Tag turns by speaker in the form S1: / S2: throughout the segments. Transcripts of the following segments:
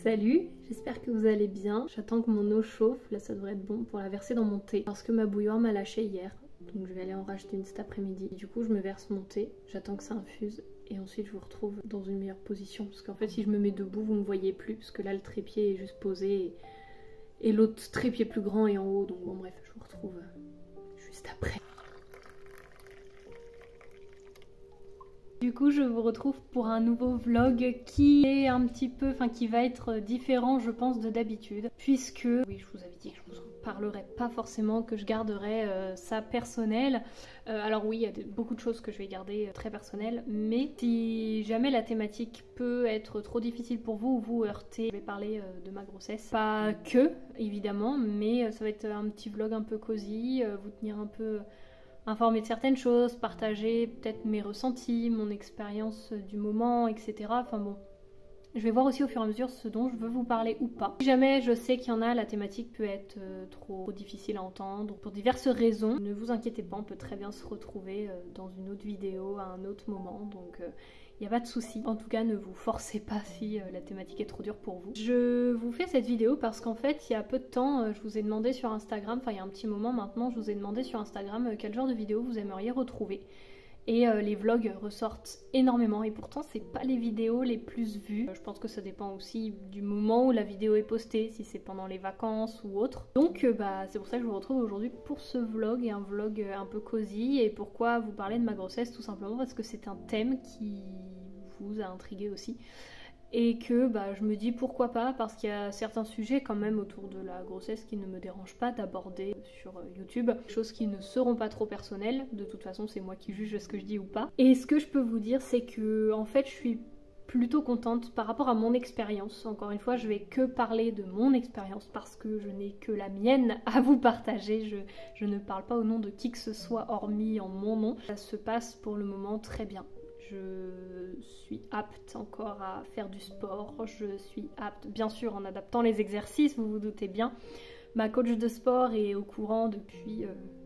S1: Salut, j'espère que vous allez bien. J'attends que mon eau chauffe, là ça devrait être bon pour la verser dans mon thé. Parce que ma bouilloire m'a lâché hier, donc je vais aller en racheter une cet après-midi. Du coup je me verse mon thé, j'attends que ça infuse et ensuite je vous retrouve dans une meilleure position. Parce qu'en fait si je me mets debout vous me voyez plus, parce que là le trépied est juste posé et l'autre trépied plus grand est en haut. Donc bon bref, je vous retrouve juste après. Du coup je vous retrouve pour un nouveau vlog qui est un petit peu, enfin qui va être différent je pense de d'habitude, puisque oui je vous avais dit que je vous en parlerai pas forcément, que je garderai ça personnel. Alors oui il y a beaucoup de choses que je vais garder très personnelles, mais si jamais la thématique peut être trop difficile pour vous ou vous heurter, je vais parler de ma grossesse. Pas que évidemment, mais ça va être un petit vlog un peu cosy, vous tenir un peu informer de certaines choses, partager peut-être mes ressentis, mon expérience du moment, etc. Enfin bon, je vais voir aussi au fur et à mesure ce dont je veux vous parler ou pas. Si jamais je sais qu'il y en a, la thématique peut être trop difficile à entendre pour diverses raisons, ne vous inquiétez pas, on peut très bien se retrouver dans une autre vidéo à un autre moment, donc il n'y a pas de souci. En tout cas, ne vous forcez pas si la thématique est trop dure pour vous. Je vous fais cette vidéo parce qu'en fait, il y a peu de temps, je vous ai demandé sur Instagram, enfin il y a un petit moment maintenant, je vous ai demandé sur Instagram quel genre de vidéo vous aimeriez retrouver. Et les vlogs ressortent énormément et pourtant c'est pas les vidéos les plus vues. Je pense que ça dépend aussi du moment où la vidéo est postée, si c'est pendant les vacances ou autre. Donc c'est pour ça que je vous retrouve aujourd'hui pour ce vlog, et un vlog un peu cosy. Et pourquoi vous parler de ma grossesse? Tout simplement parce que c'est un thème qui vous a intrigué aussi. Et que je me dis pourquoi pas, parce qu'il y a certains sujets quand même autour de la grossesse qui ne me dérangent pas d'aborder sur YouTube, choses qui ne seront pas trop personnelles. De toute façon c'est moi qui juge ce que je dis ou pas. Et ce que je peux vous dire c'est que en fait je suis plutôt contente par rapport à mon expérience. Encore une fois je vais que parler de mon expérience parce que je n'ai que la mienne à vous partager. Je ne parle pas au nom de qui que ce soit hormis en mon nom. Ça se passe pour le moment très bien. Je suis apte encore à faire du sport, je suis apte, bien sûr en adaptant les exercices, vous vous doutez bien. Ma coach de sport est au courant depuis...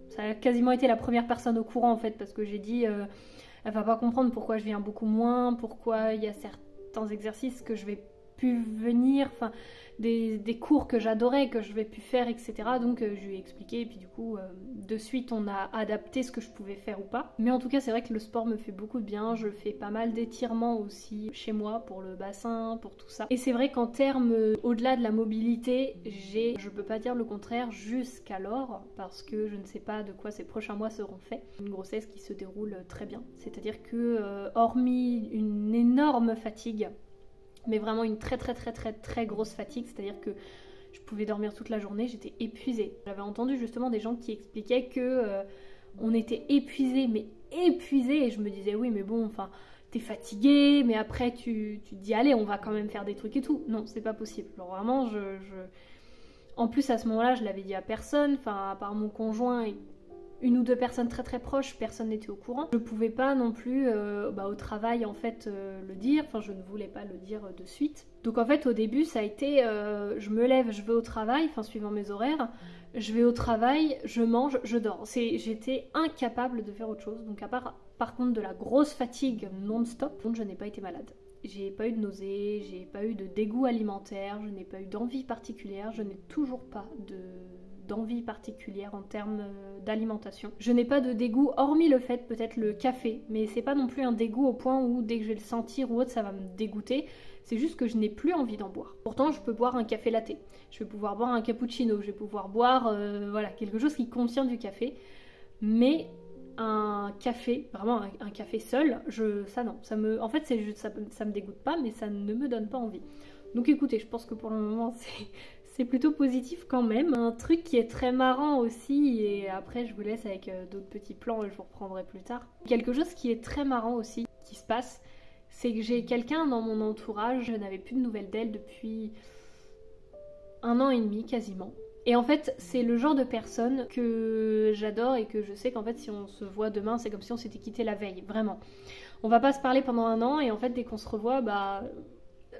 S1: ça a quasiment été la première personne au courant en fait, parce que j'ai dit elle va pas comprendre pourquoi je viens beaucoup moins, pourquoi il y a certains exercices que je vais plus venir, enfin des cours que j'adorais, que je vais plus faire, etc. Donc je lui ai expliqué et puis du coup de suite on a adapté ce que je pouvais faire ou pas. Mais en tout cas c'est vrai que le sport me fait beaucoup de bien, je fais pas mal d'étirements aussi chez moi pour le bassin, pour tout ça. Et c'est vrai qu'en termes au-delà de la mobilité, je peux pas dire le contraire jusqu'alors, parce que je ne sais pas de quoi ces prochains mois seront faits. Une grossesse qui se déroule très bien, c'est-à-dire que hormis une énorme fatigue, mais vraiment une très grosse fatigue, c'est-à-dire que je pouvais dormir toute la journée, j'étais épuisée. J'avais entendu justement des gens qui expliquaient que on était épuisé, mais épuisé, et je me disais oui mais bon, enfin t'es fatigué, mais après tu te dis allez on va quand même faire des trucs et tout. Non, c'est pas possible. Alors vraiment en plus à ce moment-là je l'avais dit à personne, enfin à part mon conjoint et une ou deux personnes très proches, personne n'était au courant. Je pouvais pas non plus au travail en fait le dire, enfin je ne voulais pas le dire de suite. Donc en fait au début ça a été je me lève, je vais au travail, enfin suivant mes horaires, je vais au travail, je mange, je dors. J'étais incapable de faire autre chose. Donc à part par contre de la grosse fatigue non-stop, je n'ai pas été malade. J'ai pas eu de nausées, j'ai pas eu de dégoût alimentaire, je n'ai pas eu d'envie particulière, je n'ai toujours pas d'envie particulière en termes d'alimentation. Je n'ai pas de dégoût, hormis le fait peut-être le café, mais c'est pas non plus un dégoût au point où dès que je vais le sentir ou autre ça va me dégoûter, c'est juste que je n'ai plus envie d'en boire. Pourtant je peux boire un café latte, je vais pouvoir boire un cappuccino, je vais pouvoir boire voilà, quelque chose qui contient du café, mais un café, vraiment un café seul, ça non, en fait ça me dégoûte pas, mais ça ne me donne pas envie. Donc écoutez, je pense que pour le moment c'est plutôt positif quand même. Un truc qui est très marrant aussi, et après je vous laisse avec d'autres petits plans et je vous reprendrai plus tard. Quelque chose qui est très marrant aussi, qui se passe, c'est que j'ai quelqu'un dans mon entourage, je n'avais plus de nouvelles d'elle depuis 1 an et demi quasiment. Et en fait c'est le genre de personne que j'adore et que je sais qu'en fait si on se voit demain c'est comme si on s'était quitté la veille, vraiment. On va pas se parler pendant 1 an et en fait dès qu'on se revoit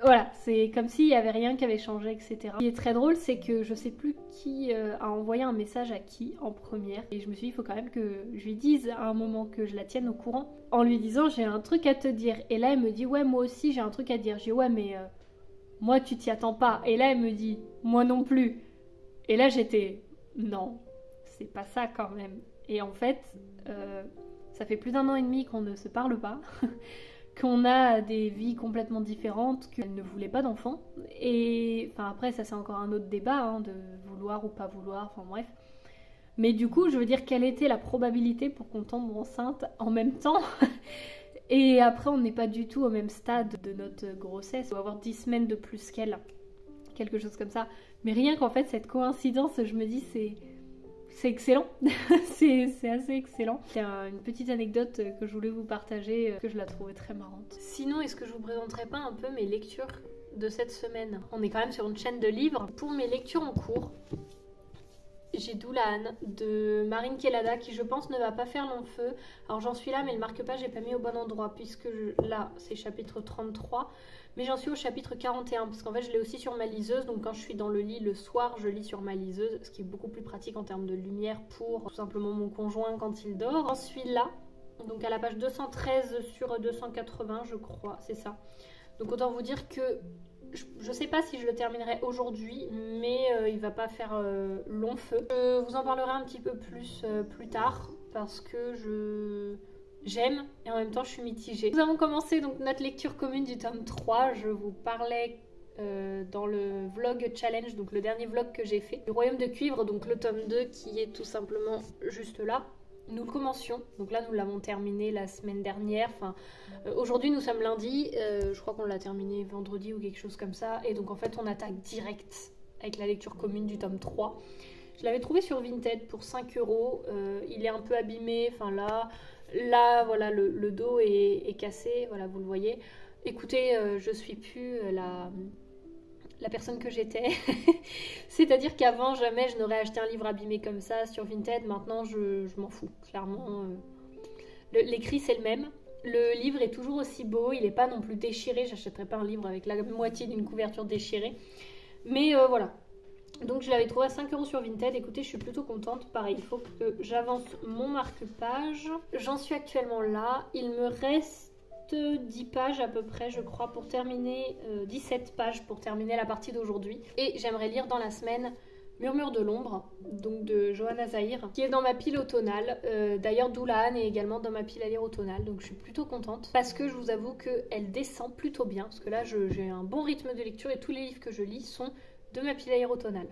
S1: voilà, c'est comme s'il n'y avait rien qui avait changé, etc. Ce qui est très drôle, c'est que je sais plus qui a envoyé un message à qui en première. Et je me suis dit, il faut quand même que je lui dise à un moment, que je la tienne au courant, en lui disant, j'ai un truc à te dire. Et là, elle me dit, ouais, moi aussi, j'ai un truc à dire. Je dis, ouais, mais moi tu t'y attends pas. Et là elle me dit, moi non plus. Et là j'étais, non, c'est pas ça quand même. Et en fait, ça fait plus d'1 an et demi qu'on ne se parle pas, qu'on a des vies complètement différentes, qu'elle ne voulait pas d'enfants. Et enfin après ça c'est encore un autre débat, hein, de vouloir ou pas vouloir, enfin bref. Mais du coup je veux dire quelle était la probabilité pour qu'on tombe enceinte en même temps. Et après on n'est pas du tout au même stade de notre grossesse, on va avoir 10 semaines de plus qu'elle, quelque chose comme ça. Mais rien qu'en fait cette coïncidence, je me dis c'est excellent, c'est assez excellent. C'est une petite anecdote que je voulais vous partager, que je la trouvais très marrante. Sinon, est-ce que je vous présenterai pas un peu mes lectures de cette semaine? On est quand même sur une chaîne de livres. Pour mes lectures en cours, j'ai Doulahan de Marine Kelada qui je pense ne va pas faire long feu. Alors j'en suis là mais le marque-page j'ai pas mis au bon endroit puisque là c'est chapitre 33 mais j'en suis au chapitre 41 parce qu'en fait je l'ai aussi sur ma liseuse, donc quand je suis dans le lit le soir je lis sur ma liseuse, ce qui est beaucoup plus pratique en termes de lumière pour tout simplement mon conjoint quand il dort. J'en suis là, donc à la page 213 sur 280 je crois, c'est ça. Donc autant vous dire que je sais pas si je le terminerai aujourd'hui, mais il va pas faire long feu. Je vous en parlerai un petit peu plus tard parce que j'aime et en même temps je suis mitigée. Nous avons commencé donc notre lecture commune du tome 3. Je vous parlais dans le vlog challenge, donc le dernier vlog que j'ai fait, du Royaume de Cuivre, donc le tome 2 qui est tout simplement juste là. Nous le commencions, donc là nous l'avons terminé la semaine dernière, enfin aujourd'hui nous sommes lundi, je crois qu'on l'a terminé vendredi ou quelque chose comme ça, et donc en fait on attaque direct avec la lecture commune du tome 3. Je l'avais trouvé sur Vinted pour 5 €, il est un peu abîmé, enfin là voilà le dos est cassé, voilà vous le voyez. Écoutez, je suis plus la personne que j'étais. C'est-à-dire qu'avant, jamais je n'aurais acheté un livre abîmé comme ça sur Vinted. Maintenant, je m'en fous. Clairement, l'écrit, c'est le même. Le livre est toujours aussi beau. Il n'est pas non plus déchiré. J'achèterais pas un livre avec la moitié d'une couverture déchirée. Mais voilà. Donc, je l'avais trouvé à 5 € sur Vinted. Écoutez, je suis plutôt contente. Pareil, il faut que j'avance mon marque-page. J'en suis actuellement là. Il me reste 10 pages à peu près je crois pour terminer, 17 pages pour terminer la partie d'aujourd'hui, et j'aimerais lire dans la semaine Murmure de l'ombre, donc de Johanna Zahir, qui est dans ma pile automnale. D'ailleurs Doulahan est également dans ma pile à lire automnale, donc je suis plutôt contente parce que je vous avoue qu'elle descend plutôt bien, parce que là j'ai un bon rythme de lecture et tous les livres que je lis sont de ma pile à lire automnale.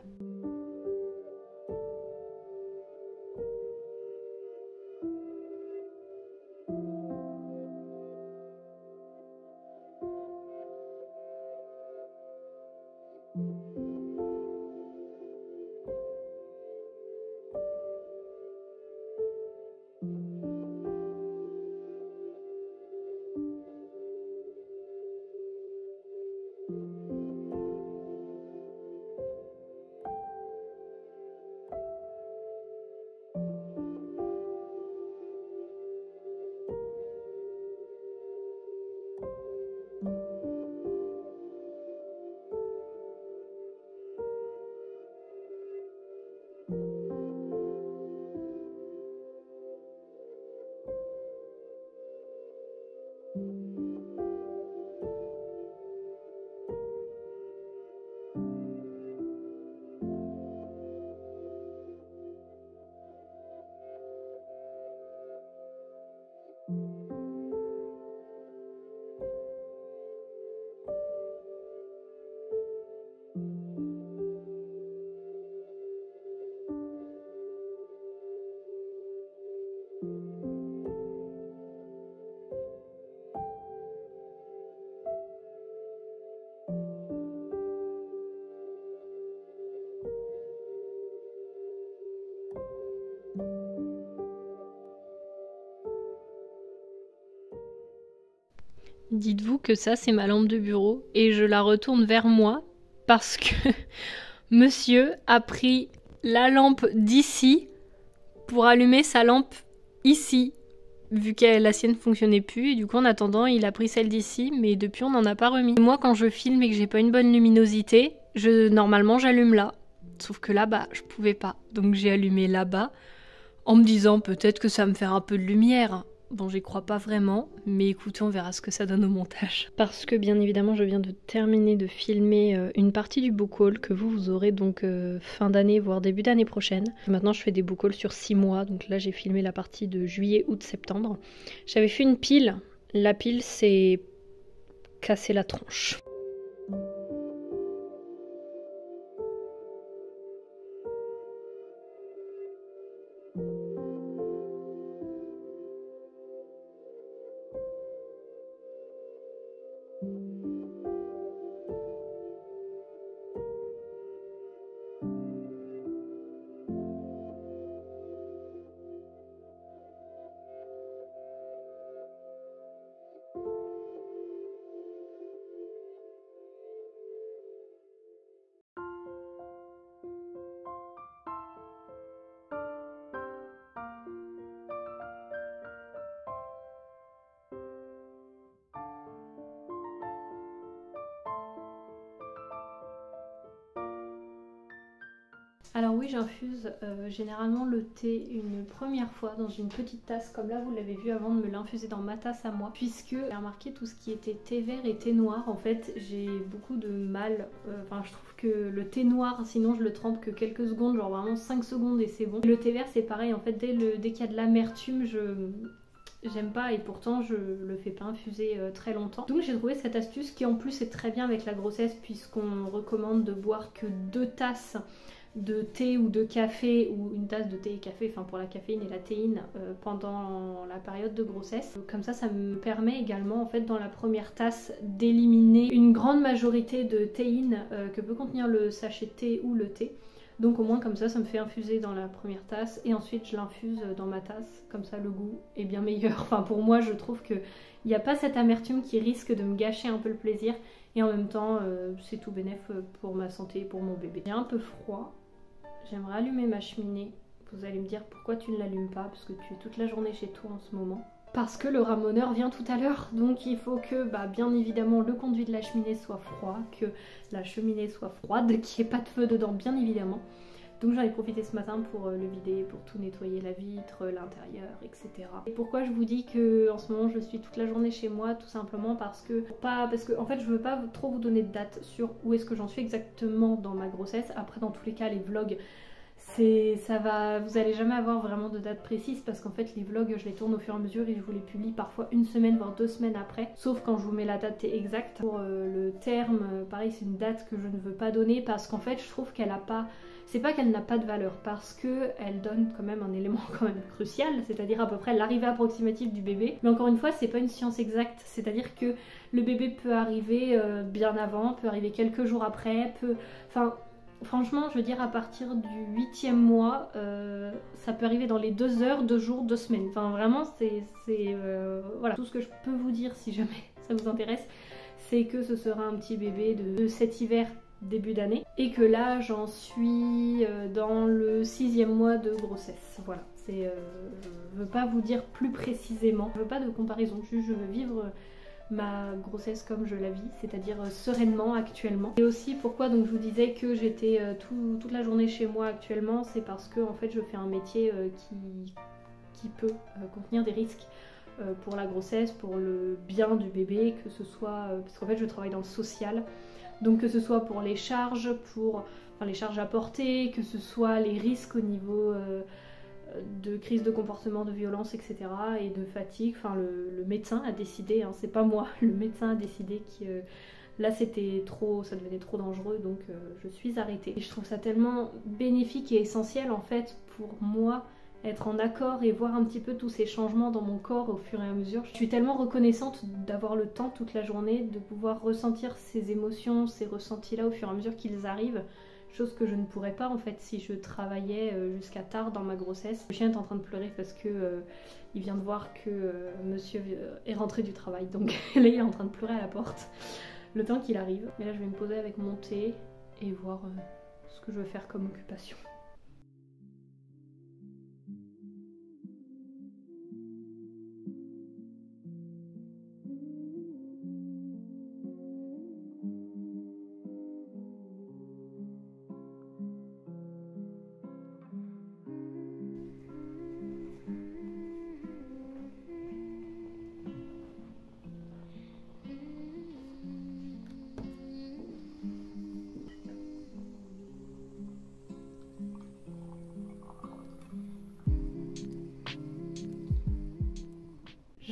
S1: Dites-vous que ça, c'est ma lampe de bureau et je la retourne vers moi parce que monsieur a pris la lampe d'ici pour allumer sa lampe ici, vu que la sienne fonctionnait plus. Et du coup, en attendant, il a pris celle d'ici, mais depuis, on n'en a pas remis. Moi, quand je filme et que j'ai pas une bonne luminosité, normalement, j'allume là. Sauf que là-bas, je pouvais pas. Donc, j'ai allumé là-bas en me disant peut-être que ça va me faire un peu de lumière. Bon, j'y crois pas vraiment, mais écoutez, on verra ce que ça donne au montage. Parce que bien évidemment, je viens de terminer de filmer une partie du book haul que vous aurez donc fin d'année, voire début d'année prochaine. Maintenant, je fais des book hauls sur 6 mois, donc là, j'ai filmé la partie de juillet, août, septembre. J'avais fait une pile. La pile s'est cassée la tronche. Alors oui, j'infuse généralement le thé une première fois dans une petite tasse, comme là vous l'avez vu avant de me l'infuser dans ma tasse à moi, puisque j'ai remarqué tout ce qui était thé vert et thé noir. En fait, j'ai beaucoup de mal, je trouve que le thé noir, sinon je le trempe que quelques secondes, genre vraiment 5 secondes et c'est bon. Et le thé vert c'est pareil, en fait dès qu'il y a de l'amertume, j'aime pas et pourtant je le fais pas infuser très longtemps. Donc j'ai trouvé cette astuce qui en plus est très bien avec la grossesse, puisqu'on recommande de boire que 2 tasses de thé ou de café, ou une tasse de thé et café, enfin pour la caféine et la théine, pendant la période de grossesse. Comme ça me permet également en fait dans la première tasse d'éliminer une grande majorité de théine que peut contenir le sachet de thé ou le thé. Donc au moins comme ça me fait infuser dans la première tasse et ensuite je l'infuse dans ma tasse, comme ça le goût est bien meilleur. Enfin pour moi je trouve que il n'y a pas cette amertume qui risque de me gâcher un peu le plaisir, et en même temps c'est tout bénef pour ma santé et pour mon bébé. Il est un peu froid. J'aimerais allumer ma cheminée. Vous allez me dire pourquoi tu ne l'allumes pas, parce que tu es toute la journée chez toi en ce moment. Parce que le ramoneur vient tout à l'heure, donc il faut que bien évidemment le conduit de la cheminée soit froid, que la cheminée soit froide, qu'il n'y ait pas de feu dedans bien évidemment. Donc j'en ai profité ce matin pour le vider, pour tout nettoyer, la vitre, l'intérieur, etc. Et pourquoi je vous dis que en ce moment je suis toute la journée chez moi? Tout simplement parce que en fait je veux pas trop vous donner de date sur où est-ce que j'en suis exactement dans ma grossesse. Après dans tous les cas les vlogs, vous allez jamais avoir vraiment de date précise, parce qu'en fait les vlogs je les tourne au fur et à mesure et je vous les publie parfois une semaine voire 2 semaines après, sauf quand je vous mets la date exacte. Pour le terme, pareil, c'est une date que je ne veux pas donner, parce qu'en fait je trouve qu'elle a pas, c'est pas qu'elle n'a pas de valeur, parce que elle donne quand même un élément quand même crucial, c'est-à-dire à peu près l'arrivée approximative du bébé. Mais encore une fois c'est pas une science exacte, c'est-à-dire que le bébé peut arriver bien avant, peut arriver quelques jours après, franchement, je veux dire, à partir du 8e mois, ça peut arriver dans les 2 heures, 2 jours, 2 semaines. Enfin, vraiment, voilà. Tout ce que je peux vous dire, si jamais ça vous intéresse, c'est que ce sera un petit bébé de cet hiver, début d'année. Et que là, j'en suis dans le 6e mois de grossesse. Voilà. Je veux pas vous dire plus précisément. Je veux pas de comparaison, juste je veux vivre ma grossesse comme je la vis, c'est-à-dire sereinement actuellement. Et aussi pourquoi donc je vous disais que j'étais toute la journée chez moi actuellement, c'est parce que en fait je fais un métier qui peut contenir des risques pour la grossesse, pour le bien du bébé, que ce soit parce qu'en fait je travaille dans le social, donc que ce soit pour les charges, les charges à porter, que ce soit les risques au niveau de crise de comportement, de violence, etc. et de fatigue. Enfin, le médecin a décidé, hein, c'est pas moi, le médecin a décidé que là c'était trop, ça devenait trop dangereux, donc je suis arrêtée. Et je trouve ça tellement bénéfique et essentiel en fait pour moi, être en accord et voir un petit peu tous ces changements dans mon corps au fur et à mesure. Je suis tellement reconnaissante d'avoir le temps toute la journée, de pouvoir ressentir ces émotions, ces ressentis là au fur et à mesure qu'ils arrivent. Chose que je ne pourrais pas en fait si je travaillais jusqu'à tard dans ma grossesse. Le chien est en train de pleurer parce que il vient de voir que monsieur est rentré du travail, donc là il est en train de pleurer à la porte. Le temps qu'il arrive. Mais là je vais me poser avec mon thé et voir ce que je veux faire comme occupation.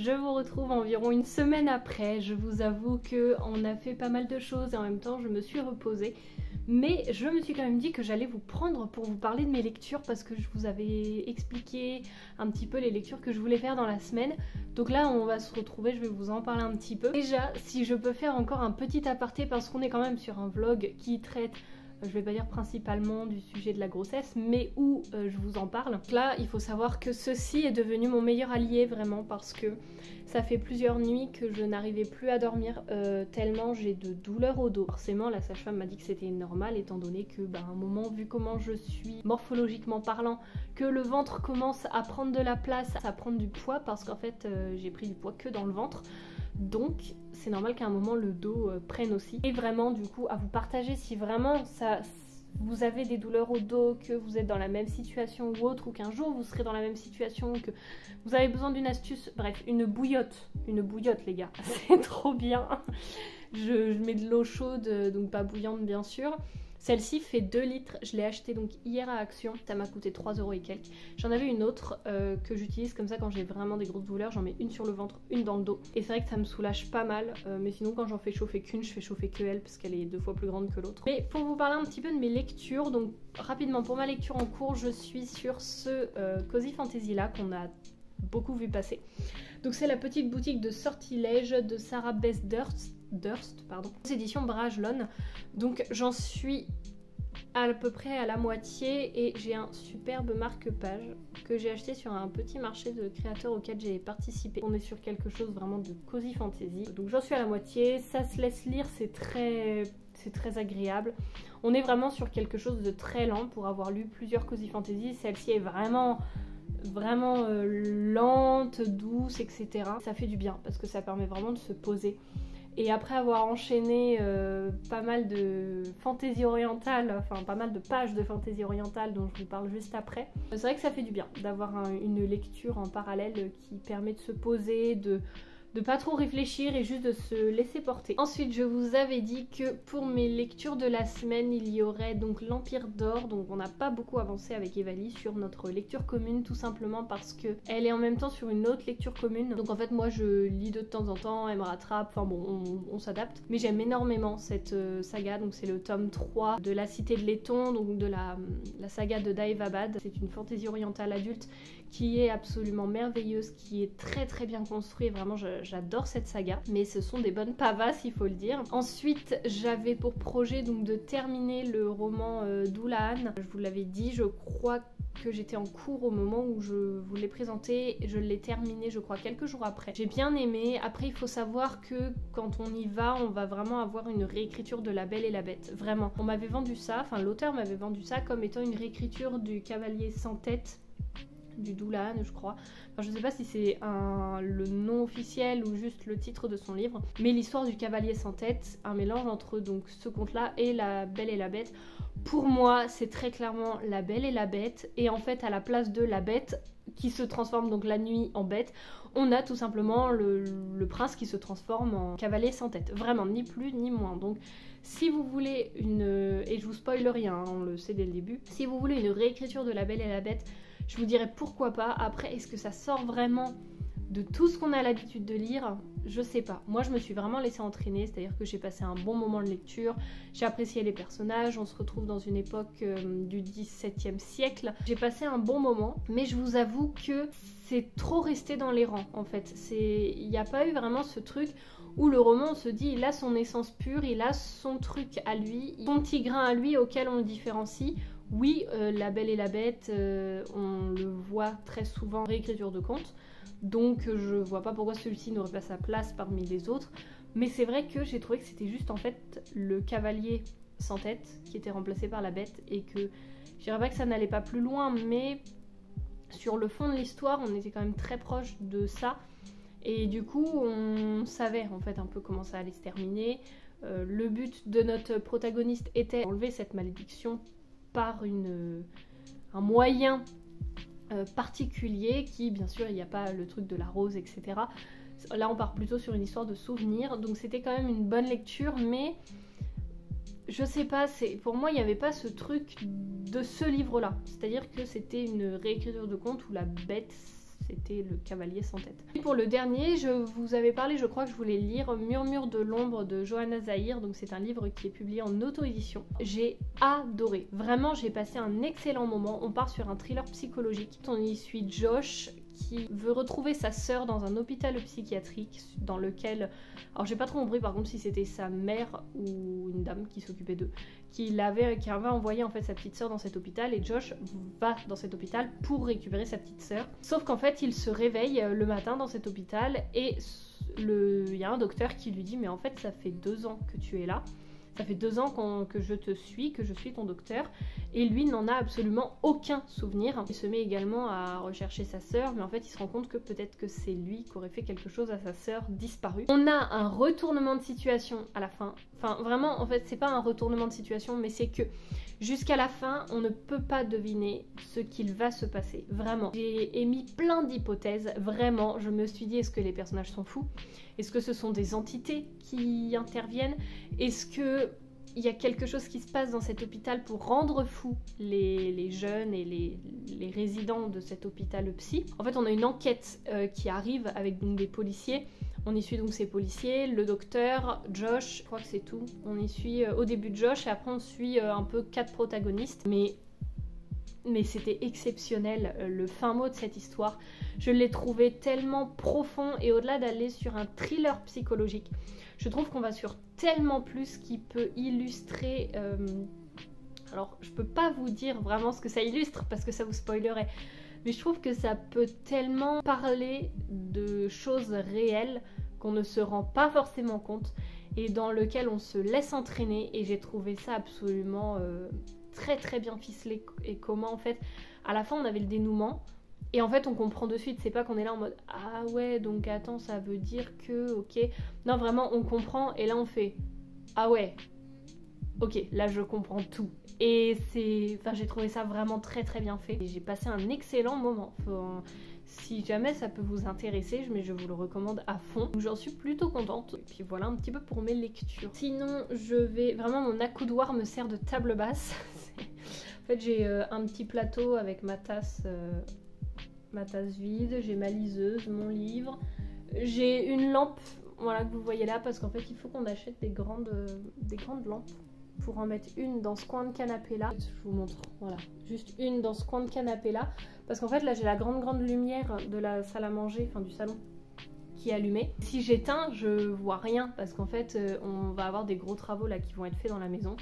S1: Je vous retrouve environ une semaine après. Je vous avoue qu'on a fait pas mal de choses et en même temps je me suis reposée. Mais je me suis quand même dit que j'allais vous prendre pour vous parler de mes lectures parce que je vous avais expliqué un petit peu les lectures que je voulais faire dans la semaine. Donc là on va se retrouver, je vais vous en parler un petit peu. Déjà, si je peux faire encore un petit aparté parce qu'on est quand même sur un vlog qui traite, je vais pas dire principalement du sujet de la grossesse, mais où je vous en parle. Donc là, il faut savoir que ceci est devenu mon meilleur allié vraiment parce que ça fait plusieurs nuits que je n'arrivais plus à dormir tellement j'ai de douleurs au dos. Forcément, la sage-femme m'a dit que c'était normal étant donné que à un moment, vu comment je suis morphologiquement parlant, que le ventre commence à prendre de la place, à prendre du poids parce qu'en fait j'ai pris du poids que dans le ventre. Donc c'est normal qu'à un moment le dos prenne aussi. Et vraiment du coup à vous partager si vraiment vous avez des douleurs au dos, que vous êtes dans la même situation ou autre, ou qu'un jour vous serez dans la même situation, que vous avez besoin d'une astuce, bref, une bouillotte les gars, c'est trop bien. Je mets de l'eau chaude, donc pas bouillante bien sûr. Celle-ci fait 2 litres, je l'ai achetée donc hier à Action, ça m'a coûté 3 € et quelques. J'en avais une autre que j'utilise comme ça quand j'ai vraiment des grosses douleurs, j'en mets une sur le ventre, une dans le dos. Et c'est vrai que ça me soulage pas mal, mais sinon quand j'en fais chauffer qu'une, je fais chauffer que elle parce qu'elle est 2 fois plus grande que l'autre. Mais pour vous parler un petit peu de mes lectures, donc rapidement pour ma lecture en cours, je suis sur ce Cozy Fantasy là qu'on a beaucoup vu passer. Donc c'est la petite boutique de sortilèges de Sarah Beth Durst, pardon. C'est édition Brajlon. Donc j'en suis à peu près à la moitié et j'ai un superbe marque-page que j'ai acheté sur un petit marché de créateurs auquel j'ai participé. On est sur quelque chose vraiment de Cozy Fantasy. Donc j'en suis à la moitié, ça se laisse lire, c'est très agréable. On est vraiment sur quelque chose de très lent pour avoir lu plusieurs Cozy Fantasy. Celle-ci est vraiment lente, douce, etc. Ça fait du bien parce que ça permet vraiment de se poser. Et après avoir enchaîné pas mal de fantaisie orientale, enfin pas mal de pages de fantaisie orientale dont je vous parle juste après, c'est vrai que ça fait du bien d'avoir une lecture en parallèle qui permet de se poser, de pas trop réfléchir et juste de se laisser porter. Ensuite, je vous avais dit que pour mes lectures de la semaine, il y aurait donc l'Empire d'Or. Donc on n'a pas beaucoup avancé avec Evali sur notre lecture commune, tout simplement parce que elle est en même temps sur une autre lecture commune. Donc en fait, moi je lis de temps en temps, elle me rattrape, enfin bon, on s'adapte. Mais j'aime énormément cette saga, donc c'est le tome 3 de La Cité de Laiton, donc de la saga de Daevabad. C'est une fantaisie orientale adulte qui est absolument merveilleuse, qui est très bien construite, vraiment j'adore cette saga, mais ce sont des bonnes pavasses il faut le dire. Ensuite j'avais pour projet donc de terminer le roman d'Oulahan, je vous l'avais dit, je crois que j'étais en cours au moment où je vous l'ai présenté, je l'ai terminé je crois quelques jours après. J'ai bien aimé, après il faut savoir que quand on y va, on va vraiment avoir une réécriture de La Belle et la Bête, vraiment. On m'avait vendu ça, enfin l'auteur m'avait vendu ça comme étant une réécriture du Cavalier sans tête, du Doulahan je crois, enfin je sais pas si c'est le nom officiel ou juste le titre de son livre, mais l'histoire du Cavalier sans tête, un mélange entre donc ce conte là et La Belle et la Bête. Pour moi c'est très clairement La Belle et la Bête, et en fait à la place de la bête qui se transforme donc la nuit en bête, on a tout simplement le prince qui se transforme en cavalier sans tête, vraiment ni plus ni moins. Donc si vous voulez et je vous spoil rien, hein, on le sait dès le début, si vous voulez une réécriture de La Belle et la Bête, je vous dirais pourquoi pas. Après, est-ce que ça sort vraiment de tout ce qu'on a l'habitude de lire? Je sais pas. Moi, je me suis vraiment laissée entraîner, c'est-à-dire que j'ai passé un bon moment de lecture, j'ai apprécié les personnages, on se retrouve dans une époque du XVIIe siècle. J'ai passé un bon moment, mais je vous avoue que c'est trop resté dans les rangs, en fait. Il n'y a pas eu vraiment ce truc où le roman, on se dit, il a son essence pure, il a son truc à lui, son petit grain à lui auquel on le différencie. Oui, La Belle et la Bête, on le voit très souvent en réécriture de contes, donc je vois pas pourquoi celui-ci n'aurait pas sa place parmi les autres, mais c'est vrai que j'ai trouvé que c'était juste en fait le cavalier sans tête qui était remplacé par la bête, et que je dirais pas que ça n'allait pas plus loin, mais sur le fond de l'histoire on était quand même très proche de ça, et du coup on savait en fait un peu comment ça allait se terminer. Le but de notre protagoniste était d'enlever cette malédiction par un moyen particulier qui, bien sûr, il n'y a pas le truc de la rose, etc. Là, on part plutôt sur une histoire de souvenirs, donc c'était quand même une bonne lecture, mais je sais pas, pour moi, il n'y avait pas ce truc de ce livre-là. C'est-à-dire que c'était une réécriture de conte où la bête c'était le cavalier sans tête. Et pour le dernier, je vous avais parlé, je crois que je voulais lire Murmure de l'ombre de Johanna Zahir, donc c'est un livre qui est publié en auto-édition. J'ai adoré, vraiment j'ai passé un excellent moment. On part sur un thriller psychologique, on y suit Josh qui veut retrouver sa sœur dans un hôpital psychiatrique dans lequel, alors j'ai pas trop compris par contre si c'était sa mère ou une dame qui s'occupait d'eux, qui avait envoyé en fait sa petite sœur dans cet hôpital, et Josh va dans cet hôpital pour récupérer sa petite sœur. Sauf qu'en fait il se réveille le matin dans cet hôpital et il y a un docteur qui lui dit mais en fait ça fait 2 ans que tu es là. Ça fait 2 ans que je te suis, que je suis ton docteur, et lui n'en a absolument aucun souvenir. Il se met également à rechercher sa sœur, mais en fait il se rend compte que peut-être que c'est lui qui aurait fait quelque chose à sa sœur disparue. On a un retournement de situation à la fin. Enfin vraiment en fait c'est pas un retournement de situation, mais c'est que jusqu'à la fin on ne peut pas deviner ce qu'il va se passer. Vraiment. J'ai émis plein d'hypothèses, vraiment. Je me suis dit est-ce que les personnages sont fous? Est-ce que ce sont des entités qui interviennent? Est-ce que il y a quelque chose qui se passe dans cet hôpital pour rendre fous les jeunes et les résidents de cet hôpital psy? En fait, on a une enquête qui arrive avec donc, des policiers. On y suit donc ces policiers, le docteur, Josh, je crois que c'est tout. On y suit au début Josh et après on suit un peu 4 protagonistes. Mais c'était exceptionnel, le fin mot de cette histoire. Je l'ai trouvé tellement profond, et au-delà d'aller sur un thriller psychologique, je trouve qu'on va sur tellement plus qui peut illustrer... Alors, je peux pas vous dire vraiment ce que ça illustre parce que ça vous spoilerait, mais je trouve que ça peut tellement parler de choses réelles qu'on ne se rend pas forcément compte et dans lequel on se laisse entraîner, et j'ai trouvé ça absolument... très très bien ficelé, et comment en fait à la fin on avait le dénouement et en fait on comprend de suite, c'est pas qu'on est là en mode ah ouais donc attends ça veut dire que ok, non vraiment on comprend et là on fait ah ouais ok là je comprends tout, et j'ai trouvé ça vraiment très très bien fait et j'ai passé un excellent moment. Si jamais ça peut vous intéresser, mais je vous le recommande à fond. J'en suis plutôt contente. Et puis voilà un petit peu pour mes lectures. Sinon, je vais... Vraiment, mon accoudoir me sert de table basse. En fait, j'ai un petit plateau avec ma tasse vide. J'ai ma liseuse, mon livre. J'ai une lampe, voilà, que vous voyez là, parce qu'en fait, il faut qu'on achète des grandes lampes. Pour en mettre une dans ce coin de canapé là, je vous montre, voilà, juste une dans ce coin de canapé là, parce qu'en fait là j'ai la grande lumière de la salle à manger, enfin du salon, qui est allumée. Si j'éteins, je vois rien, parce qu'en fait on va avoir des gros travaux là qui vont être faits dans la maison,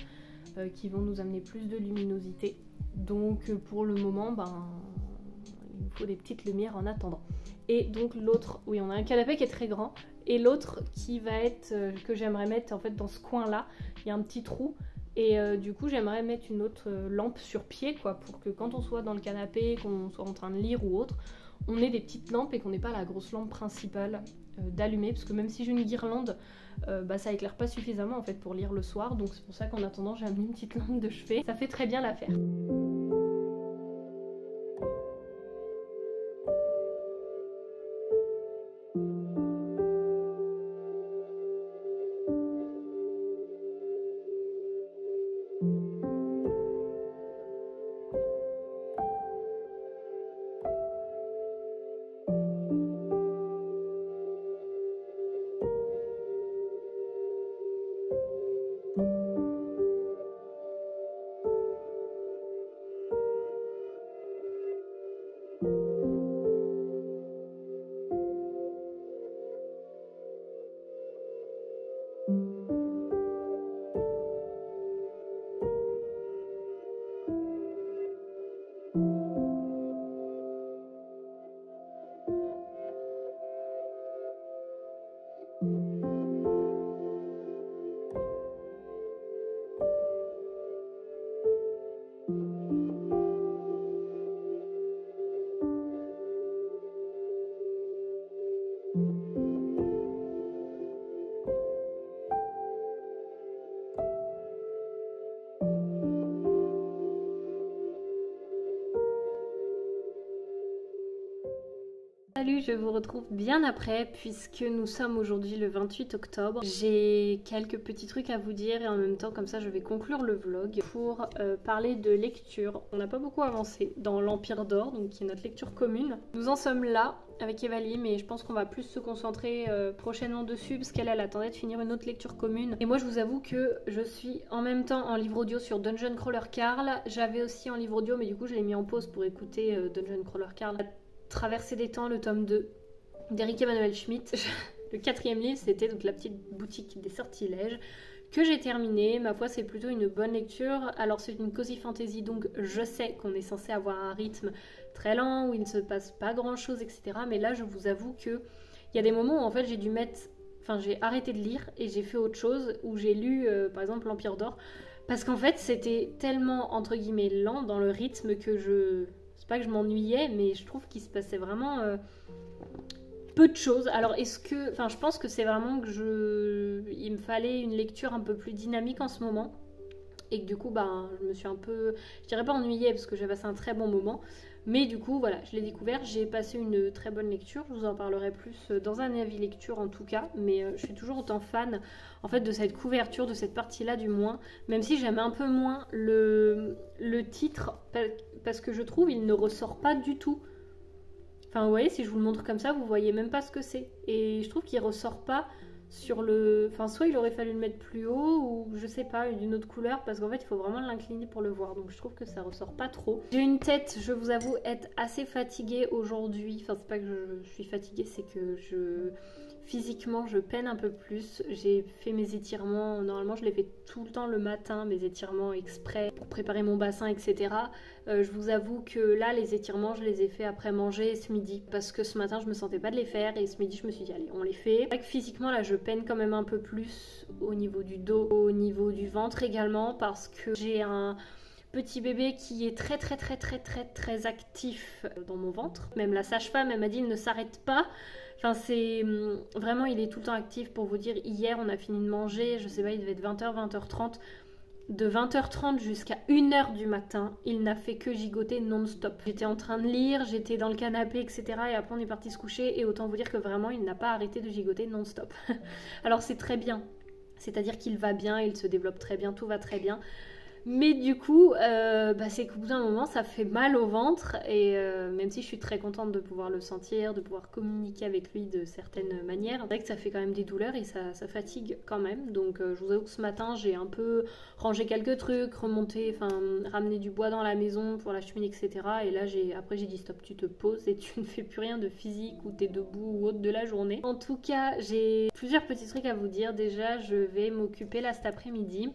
S1: qui vont nous amener plus de luminosité, donc pour le moment, il nous faut des petites lumières en attendant. Et donc l'autre, oui on a un canapé qui est très grand, et l'autre qui va être, que j'aimerais mettre en fait dans ce coin là, il y a un petit trou, et du coup j'aimerais mettre une autre lampe sur pied quoi, pour que quand on soit dans le canapé, qu'on soit en train de lire ou autre, on ait des petites lampes et qu'on n'ait pas la grosse lampe principale d'allumer, parce que même si j'ai une guirlande, ça éclaire pas suffisamment en fait pour lire le soir, donc c'est pour ça qu'en attendant j'ai amené une petite lampe de chevet, ça fait très bien l'affaire. vous retrouve bien après puisque nous sommes aujourd'hui le 28 octobre. J'ai quelques petits trucs à vous dire et en même temps comme ça je vais conclure le vlog pour parler de lecture. On n'a pas beaucoup avancé dans l'Empire d'Or, donc qui est notre lecture commune. Nous en sommes là avec Evalie, mais je pense qu'on va plus se concentrer prochainement dessus parce qu'elle attendait de finir une autre lecture commune. Et moi je vous avoue que je suis en même temps en livre audio sur Dungeon Crawler Carl. J'avais aussi en livre audio mais du coup je l'ai mis en pause pour écouter Dungeon Crawler Carl. Traverser des temps, le tome 2 d'Eric Emmanuel Schmitt. Le 4e livre, c'était donc la petite boutique des sortilèges que j'ai terminé. Ma foi, c'est plutôt une bonne lecture. Alors c'est une cozy fantasy, donc je sais qu'on est censé avoir un rythme très lent où il ne se passe pas grand chose, etc. Mais là, je vous avoue que il y a des moments où en fait j'ai dû mettre, enfin j'ai arrêté de lire et j'ai fait autre chose, où j'ai lu par exemple l'Empire d'Or, parce qu'en fait c'était tellement entre guillemets lent dans le rythme que c'est pas que je m'ennuyais, mais je trouve qu'il se passait vraiment peu de choses. Alors je pense que c'est vraiment que il me fallait une lecture un peu plus dynamique en ce moment et que du coup je me suis un peu, je dirais pas ennuyée parce que j'ai passé un très bon moment, mais du coup voilà, je l'ai découvert, j'ai passé une très bonne lecture. Je vous en parlerai plus dans un avis lecture en tout cas, mais je suis toujours autant fan en fait de cette couverture, de cette partie là du moins, même si j'aime un peu moins le titre parce que je trouve il ne ressort pas du tout. Enfin vous voyez, si je vous le montre comme ça, vous voyez même pas ce que c'est. Et je trouve qu'il ressort pas sur le... Enfin soit il aurait fallu le mettre plus haut ou je sais pas, d'une autre couleur, parce qu'en fait il faut vraiment l'incliner pour le voir. Donc je trouve que ça ressort pas trop. J'ai une tête, je vous avoue, être assez fatiguée aujourd'hui. Enfin c'est pas que je suis fatiguée, c'est que physiquement je peine un peu plus. J'ai fait mes étirements, normalement je les fais tout le temps le matin, mes étirements exprès pour préparer mon bassin, etc. Je vous avoue que là les étirements je les ai fait après manger ce midi parce que ce matin je me sentais pas de les faire et ce midi je me suis dit allez on les fait. C'est vrai que physiquement là je peine quand même un peu plus au niveau du dos, au niveau du ventre également, parce que j'ai un petit bébé qui est très actif dans mon ventre. Même la sage-femme elle m'a dit il ne s'arrête pas. Enfin c'est vraiment il est tout le temps actif. Pour vous dire, hier on a fini de manger, je sais pas, il devait être 20h, 20h30. De 20h30 jusqu'à 1h du matin, il n'a fait que gigoter non-stop. J'étais en train de lire, j'étais dans le canapé, etc. Et après on est parti se coucher et autant vous dire que vraiment il n'a pas arrêté de gigoter non-stop. Alors c'est très bien, c'est-à-dire qu'il va bien, il se développe très bien, tout va très bien. Mais du coup, c'est qu'au bout d'un moment, ça fait mal au ventre. Et même si je suis très contente de pouvoir le sentir, de pouvoir communiquer avec lui de certaines manières, c'est vrai que ça fait quand même des douleurs et ça fatigue quand même. Donc je vous avoue que ce matin, j'ai un peu rangé quelques trucs, ramené du bois dans la maison pour la cheminée, etc. Et là, après j'ai dit stop, tu te poses et tu ne fais plus rien de physique ou t'es debout ou autre de la journée. En tout cas, j'ai plusieurs petits trucs à vous dire. Déjà, je vais m'occuper là cet après-midi.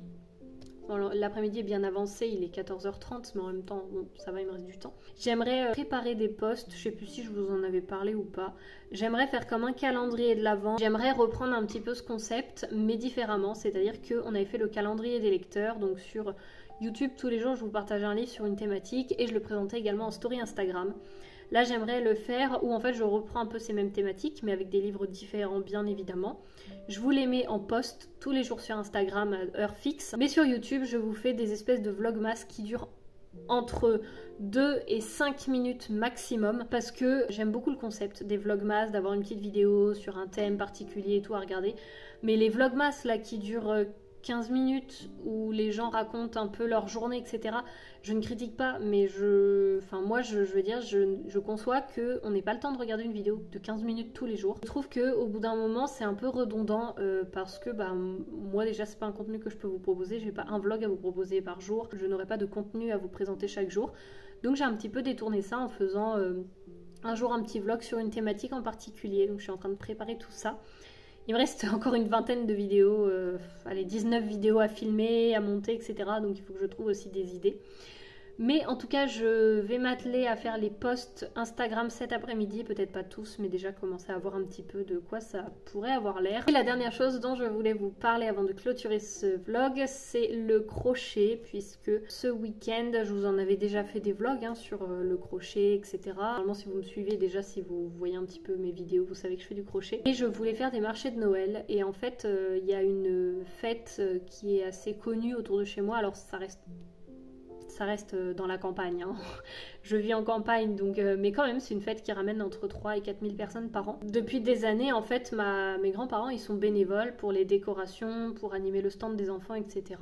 S1: Bon, l'après-midi est bien avancé, il est 14h30, mais en même temps, bon, ça va, il me reste du temps. J'aimerais préparer des posts, je sais plus si je vous en avais parlé ou pas. J'aimerais faire comme un calendrier de l'Avent. J'aimerais reprendre un petit peu ce concept, mais différemment. C'est-à-dire qu'on avait fait le calendrier des lecteurs, donc sur YouTube, tous les jours, je vous partageais un livre sur une thématique et je le présentais également en story Instagram. Là, j'aimerais le faire où en fait je reprends un peu ces mêmes thématiques, mais avec des livres différents, bien évidemment. Je vous les mets en post tous les jours sur Instagram à heure fixe. Mais sur YouTube, je vous fais des espèces de vlogmas qui durent entre 2 et 5 minutes maximum, parce que j'aime beaucoup le concept des vlogmas, d'avoir une petite vidéo sur un thème particulier et tout à regarder. Mais les vlogmas là qui durent 15 minutes où les gens racontent un peu leur journée, etc. Je ne critique pas, mais moi je veux dire, je conçois qu'on n'ait pas le temps de regarder une vidéo de 15 minutes tous les jours. Je trouve qu'au bout d'un moment, c'est un peu redondant parce que moi déjà, c'est pas un contenu que je peux vous proposer. Je n'ai pas un vlog à vous proposer par jour. Je n'aurai pas de contenu à vous présenter chaque jour. Donc j'ai un petit peu détourné ça en faisant un jour un petit vlog sur une thématique en particulier. Donc je suis en train de préparer tout ça. Il me reste encore une vingtaine de vidéos, 19 vidéos à filmer, à monter, etc. Donc il faut que je trouve aussi des idées. Mais en tout cas, je vais m'atteler à faire les posts Instagram cet après-midi. Peut-être pas tous, mais déjà commencer à voir un petit peu de quoi ça pourrait avoir l'air. Et la dernière chose dont je voulais vous parler avant de clôturer ce vlog, c'est le crochet. Puisque ce week-end, je vous en avais déjà fait des vlogs sur le crochet, etc. Normalement, si vous me suivez déjà, si vous voyez un petit peu mes vidéos, vous savez que je fais du crochet. Et je voulais faire des marchés de Noël. Et en fait, il y a une fête qui est assez connue autour de chez moi. Alors, ça reste ça reste dans la campagne, hein. Je vis en campagne, donc, mais quand même c'est une fête qui ramène entre 3 et 4 000 personnes par an. Depuis des années en fait mes grands-parents ils sont bénévoles pour les décorations, pour animer le stand des enfants, etc.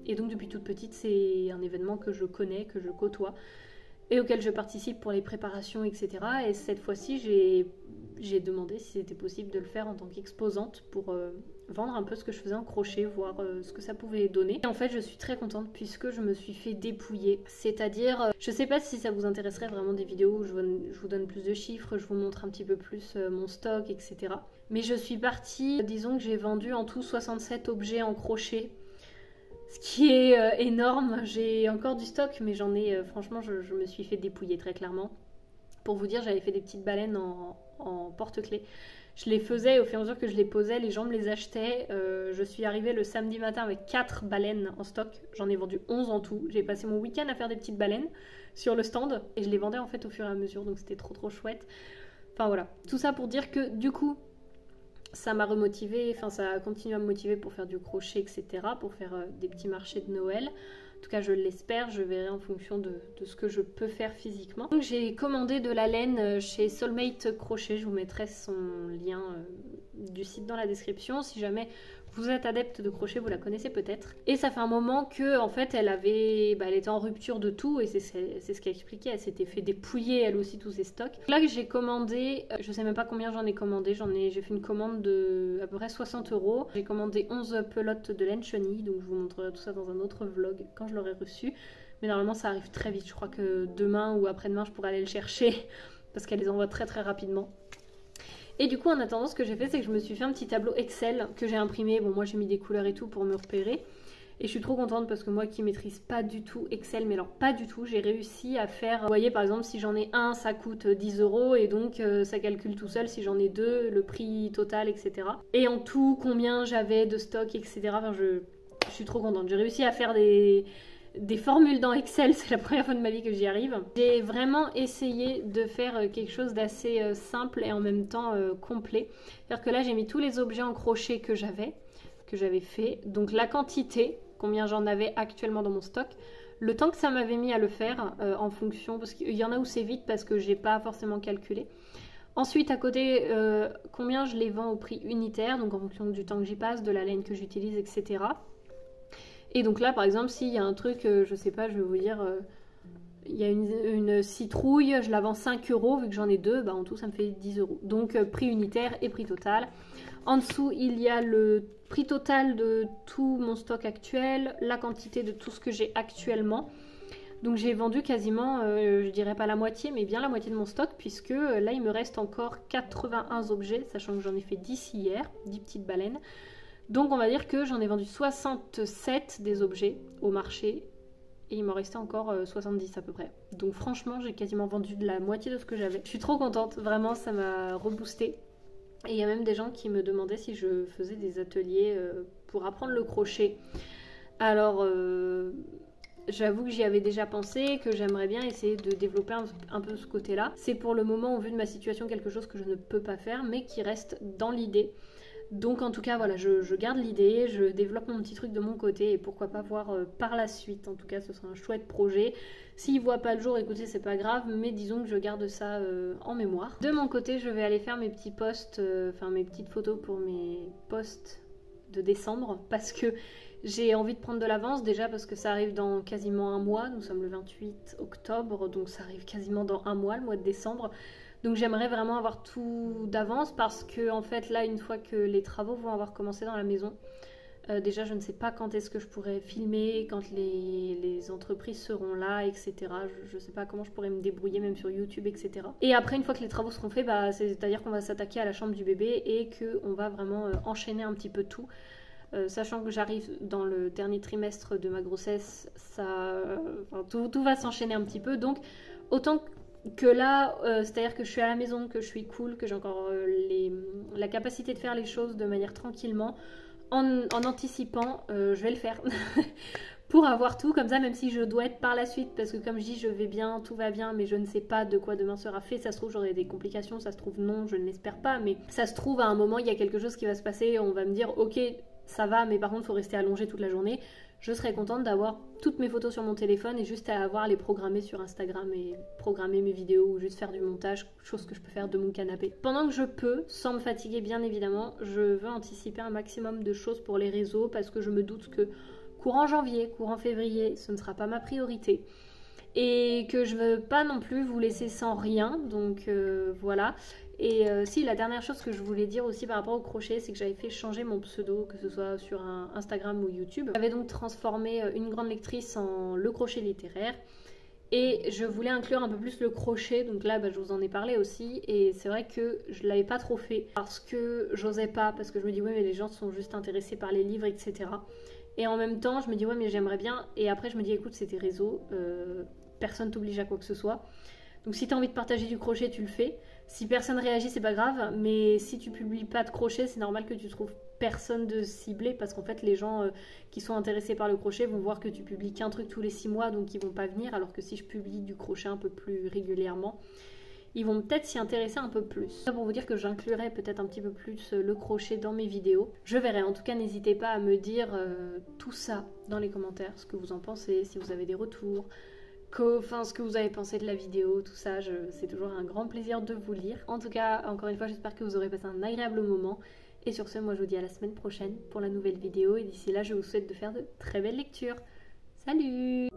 S1: Et donc depuis toute petite c'est un événement que je connais, que je côtoie et auquel je participe pour les préparations, etc. Et cette fois-ci j'ai demandé si c'était possible de le faire en tant qu'exposante pour vendre un peu ce que je faisais en crochet, voir ce que ça pouvait donner. Et en fait je suis très contente puisque je me suis fait dépouiller, c'est-à-dire je sais pas si ça vous intéresserait vraiment des vidéos où je vous donne plus de chiffres, je vous montre un petit peu plus mon stock, etc. Mais je suis partie, disons que j'ai vendu en tout 67 objets en crochet, ce qui est énorme. J'ai encore du stock mais j'en ai, franchement je me suis fait dépouiller très clairement. Pour vous dire, j'avais fait des petites baleines en porte-clés. Je les faisais, au fur et à mesure que je les posais, les gens me les achetaient. Je suis arrivée le samedi matin avec 4 baleines en stock. J'en ai vendu 11 en tout. J'ai passé mon week-end à faire des petites baleines sur le stand. Et je les vendais en fait au fur et à mesure, donc c'était trop chouette. Enfin voilà, tout ça pour dire que du coup, ça m'a remotivée, enfin ça a continué à me motiver pour faire du crochet, etc. Pour faire des petits marchés de Noël. En tout cas, je l'espère, je verrai en fonction de ce que je peux faire physiquement. Donc j'ai commandé de la laine chez Soulmate Crochet, je vous mettrai son lien du site dans la description. Si jamais vous êtes adepte de crochet, vous la connaissez peut-être. Et ça fait un moment que en fait elle était en rupture de tout et c'est ce qu'elle expliquait, elle s'était fait dépouiller elle aussi tous ses stocks. Là j'ai commandé, je sais même pas combien j'en ai commandé, j'ai fait une commande de à peu près 60 €. J'ai commandé 11 pelotes de laine chenille, donc je vous montrerai tout ça dans un autre vlog quand je l'aurai reçu. Mais normalement ça arrive très vite, je crois que demain ou après-demain je pourrai aller le chercher parce qu'elle les envoie très rapidement. Et du coup en attendant ce que j'ai fait c'est que je me suis fait un petit tableau Excel que j'ai imprimé. Bon moi j'ai mis des couleurs et tout pour me repérer. Et je suis trop contente parce que moi qui maîtrise pas du tout Excel, mais alors pas du tout, j'ai réussi à faire... Vous voyez par exemple si j'en ai un ça coûte 10 € et donc ça calcule tout seul si j'en ai deux, le prix total, etc. Et en tout combien j'avais de stock, etc. Enfin je suis trop contente, j'ai réussi à faire des formules dans Excel, c'est la première fois de ma vie que j'y arrive. J'ai vraiment essayé de faire quelque chose d'assez simple et en même temps complet. C'est-à-dire que là j'ai mis tous les objets en crochet que j'avais fait, donc la quantité, combien j'en avais actuellement dans mon stock, le temps que ça m'avait mis à le faire en fonction, parce qu'il y en a où c'est vite parce que j'ai pas forcément calculé. Ensuite à côté, combien je les vends au prix unitaire, donc en fonction du temps que j'y passe, de la laine que j'utilise, etc. Et donc là, par exemple, s'il y a un truc, je sais pas, je vais vous dire, il y a une citrouille, je la vends 5 €, vu que j'en ai deux, bah en tout ça me fait 10 €. Donc prix unitaire et prix total. En dessous, il y a le prix total de tout mon stock actuel, la quantité de tout ce que j'ai actuellement. Donc j'ai vendu quasiment, je dirais pas la moitié, mais bien la moitié de mon stock, puisque là il me reste encore 81 objets, sachant que j'en ai fait 10 hier, 10 petites baleines. Donc on va dire que j'en ai vendu 67 des objets au marché et il m'en restait encore 70 à peu près. Donc franchement j'ai quasiment vendu de la moitié de ce que j'avais. Je suis trop contente, vraiment ça m'a reboosté. Et il y a même des gens qui me demandaient si je faisais des ateliers pour apprendre le crochet. Alors j'avoue que j'y avais déjà pensé, que j'aimerais bien essayer de développer un peu ce côté-là. C'est pour le moment, au vu de ma situation, quelque chose que je ne peux pas faire, mais qui reste dans l'idée. Donc en tout cas voilà, je garde l'idée, je développe mon petit truc de mon côté et pourquoi pas voir par la suite. En tout cas ce sera un chouette projet. S'il voit pas le jour, écoutez c'est pas grave, mais disons que je garde ça en mémoire. De mon côté je vais aller faire mes petits posts, enfin mes petites photos pour mes posts de décembre parce que j'ai envie de prendre de l'avance déjà parce que ça arrive dans quasiment un mois. Nous sommes le 28 octobre donc ça arrive quasiment dans un mois, le mois de décembre. Donc j'aimerais vraiment avoir tout d'avance parce que en fait là une fois que les travaux vont avoir commencé dans la maison, déjà je ne sais pas quand est-ce que je pourrai filmer, quand les entreprises seront là, etc. Je ne sais pas comment je pourrais me débrouiller même sur YouTube, etc. Et après une fois que les travaux seront faits, bah, c'est-à-dire qu'on va s'attaquer à la chambre du bébé et qu'on va vraiment enchaîner un petit peu tout. Sachant que j'arrive dans le dernier trimestre de ma grossesse, tout va s'enchaîner un petit peu. Donc autant que là, c'est-à-dire que je suis à la maison, que je suis cool, que j'ai encore la capacité de faire les choses de manière tranquillement, en anticipant, je vais le faire. Pour avoir tout, comme ça, même si je dois être par la suite, parce que comme je dis, je vais bien, tout va bien, mais je ne sais pas de quoi demain sera fait. Ça se trouve, j'aurai des complications, ça se trouve, non, je ne l'espère pas, mais ça se trouve, à un moment, il y a quelque chose qui va se passer, on va me dire, ok, ça va, mais par contre il faut rester allongé toute la journée, je serais contente d'avoir toutes mes photos sur mon téléphone et juste à avoir les programmer sur Instagram et programmer mes vidéos ou juste faire du montage, chose que je peux faire de mon canapé. Pendant que je peux, sans me fatiguer bien évidemment, je veux anticiper un maximum de choses pour les réseaux parce que je me doute que courant janvier, courant février, ce ne sera pas ma priorité. Et que je veux pas non plus vous laisser sans rien, donc voilà. Et si, la dernière chose que je voulais dire aussi par rapport au crochet, c'est que j'avais fait changer mon pseudo, que ce soit sur un Instagram ou YouTube. J'avais donc transformé une grande lectrice en le crochet littéraire. Et je voulais inclure un peu plus le crochet, donc là je vous en ai parlé aussi. Et c'est vrai que je l'avais pas trop fait parce que j'osais pas, parce que je me dis ouais mais les gens sont juste intéressés par les livres, etc. Et en même temps je me dis ouais mais j'aimerais bien. Et après je me dis écoute c'est tes réseaux, personne t'oblige à quoi que ce soit. Donc si tu as envie de partager du crochet, tu le fais. Si personne réagit, c'est pas grave, mais si tu publies pas de crochet, c'est normal que tu trouves personne de ciblé parce qu'en fait les gens qui sont intéressés par le crochet vont voir que tu publies qu'un truc tous les 6 mois, donc ils vont pas venir, alors que si je publie du crochet un peu plus régulièrement, ils vont peut-être s'y intéresser un peu plus. Ça pour vous dire que j'inclurai peut-être un petit peu plus le crochet dans mes vidéos. Je verrai, en tout cas n'hésitez pas à me dire tout ça dans les commentaires, ce que vous en pensez, si vous avez des retours, ce que vous avez pensé de la vidéo, tout ça, c'est toujours un grand plaisir de vous lire. En tout cas, encore une fois, j'espère que vous aurez passé un agréable moment. Et sur ce, moi je vous dis à la semaine prochaine pour la nouvelle vidéo. Et d'ici là, je vous souhaite de faire de très belles lectures. Salut!